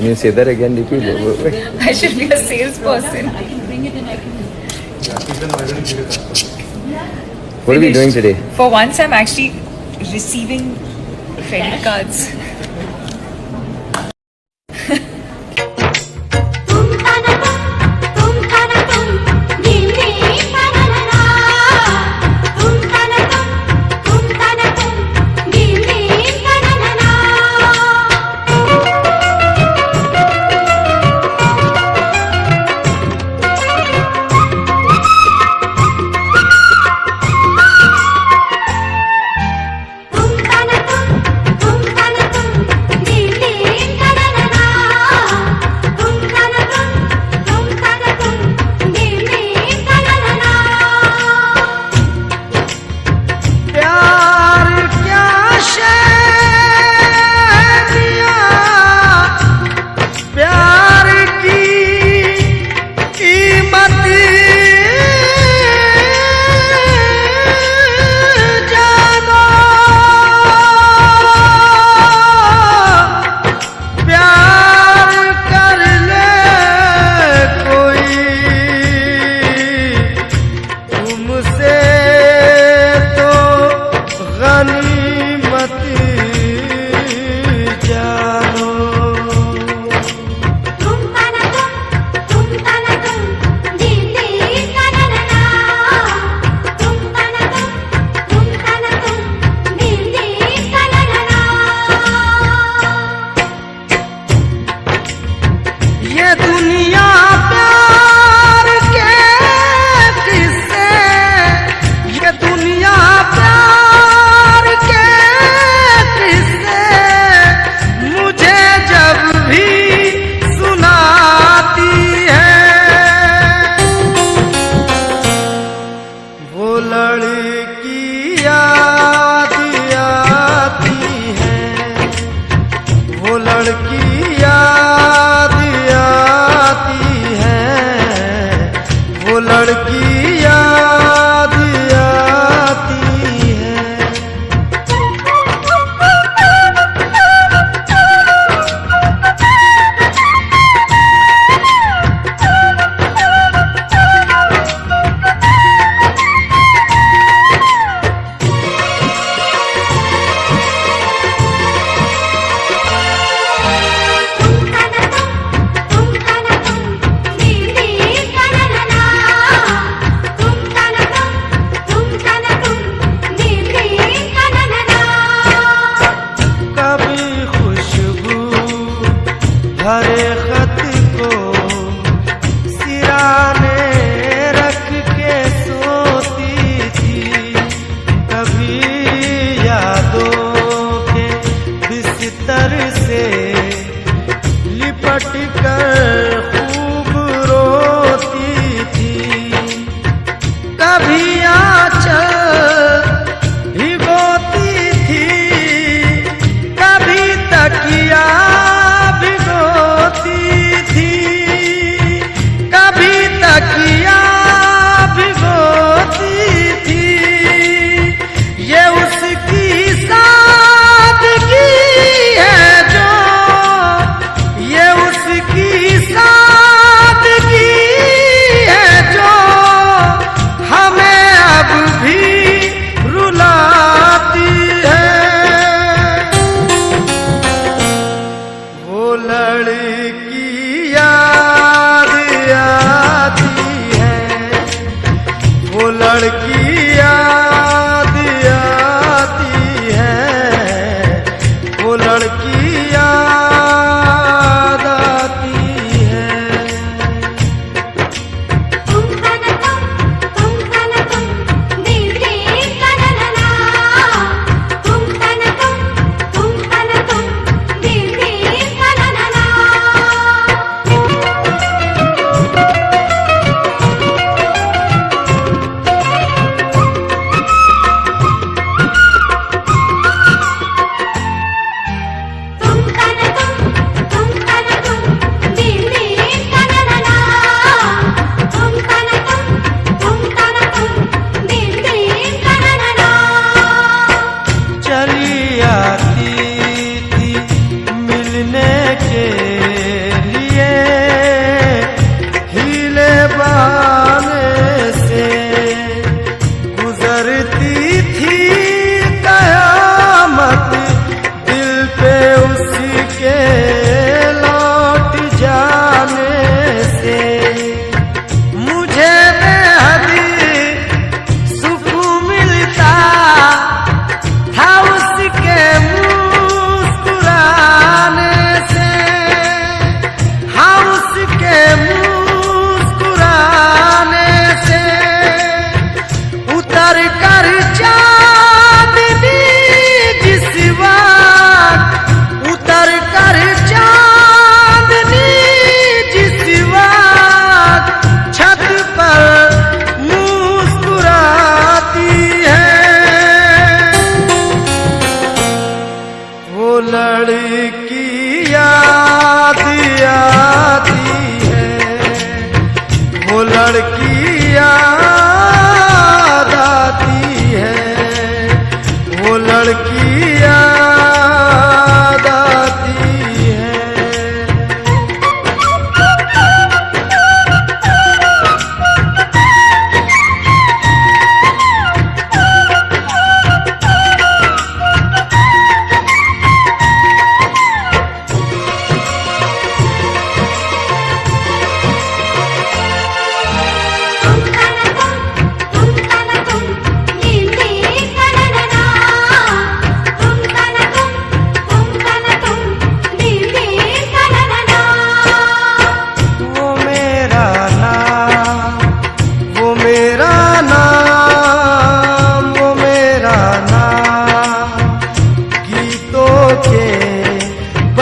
Can you say that again? Repeat. I should be a salesperson. What are we doing today? For once, I'm actually receiving credit cards.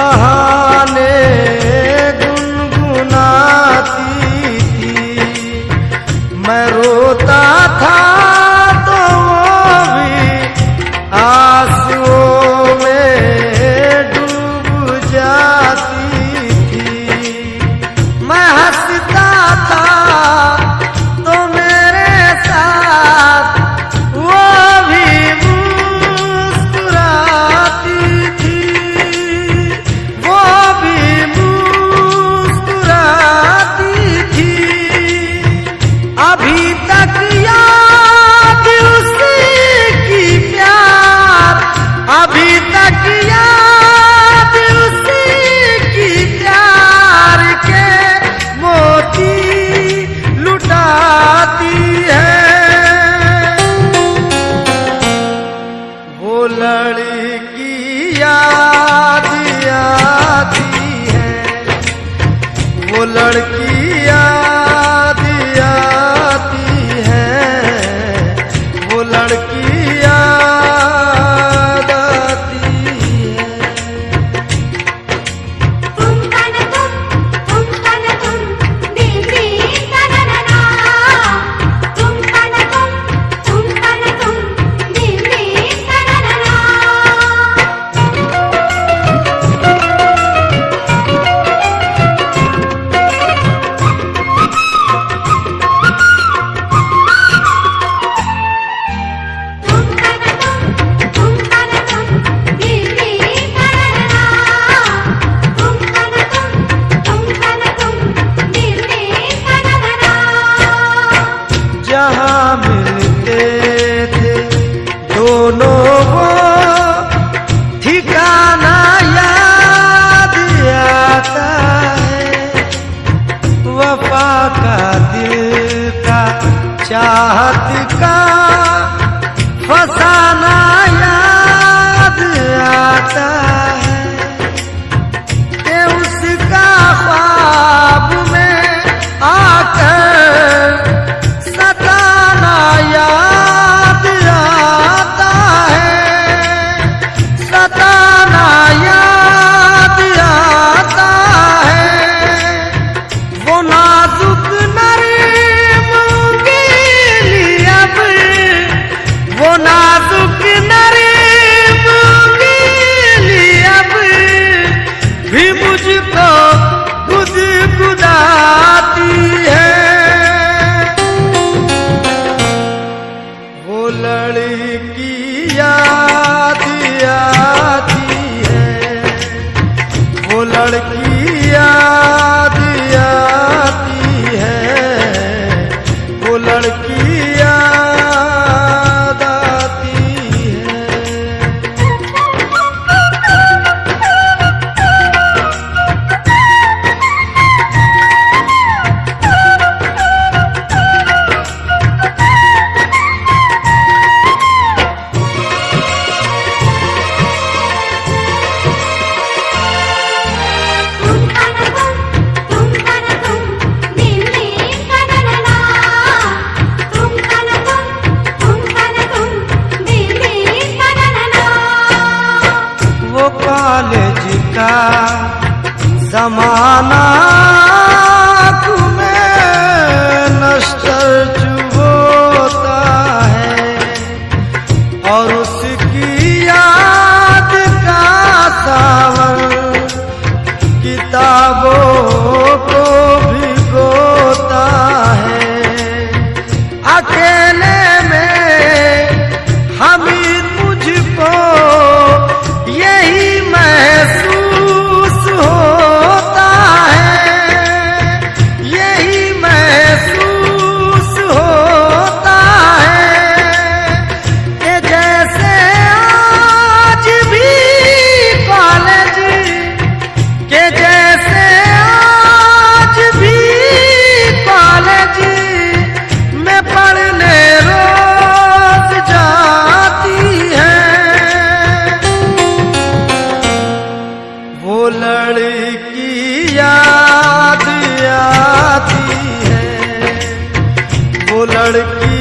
बहाने गुनगुनाती थी। मैं रोता था तो वो भी आंसुओं में डूब जाती थी। मैं हंसता था तो मेरे साथ वो भी मुस्कुराती थी। वो भी मुस्कुराती थी। अभी तक याद उसी की प्यार, अभी तक याद उसी की प्यार के मोती लुटाती है। वो लड़की याद आती है, वो लड़की याद आती है, वो लड़की याद आती है। तुम तन तुम दिल दिल तनना। तुम तन तुम दिल दिल तनना। जहाँ मिलते थे दोनों वो ठिकाना याद आता है। वफा का दिल का चाहत का फसाना याद आता है। कि उसका ख्वाब में आकर सताना याद आता है। सताना याद आता है। वो नाजुक नरम उंगली अब, वो नाजुक नरम उंगली अब भी मुझको गुदगुदाती है। वो लड़की याद आती है, वो लड़की याद आती है, वो लड़की याद आती है। वो कॉलेज का जमाना तुम्हें नश्तर चुभोता है। और उसकी याद का सावन किताबों को भिगोता है। अकेले में हामिद मुझको यही महसूस होता है। यही महसूस होता है कि जैसे आज भी कॉलेज, के जैसे आज भी कॉलेज में पढ़ने रोज जाती है। वो लड़की याद आती है, वो लड़की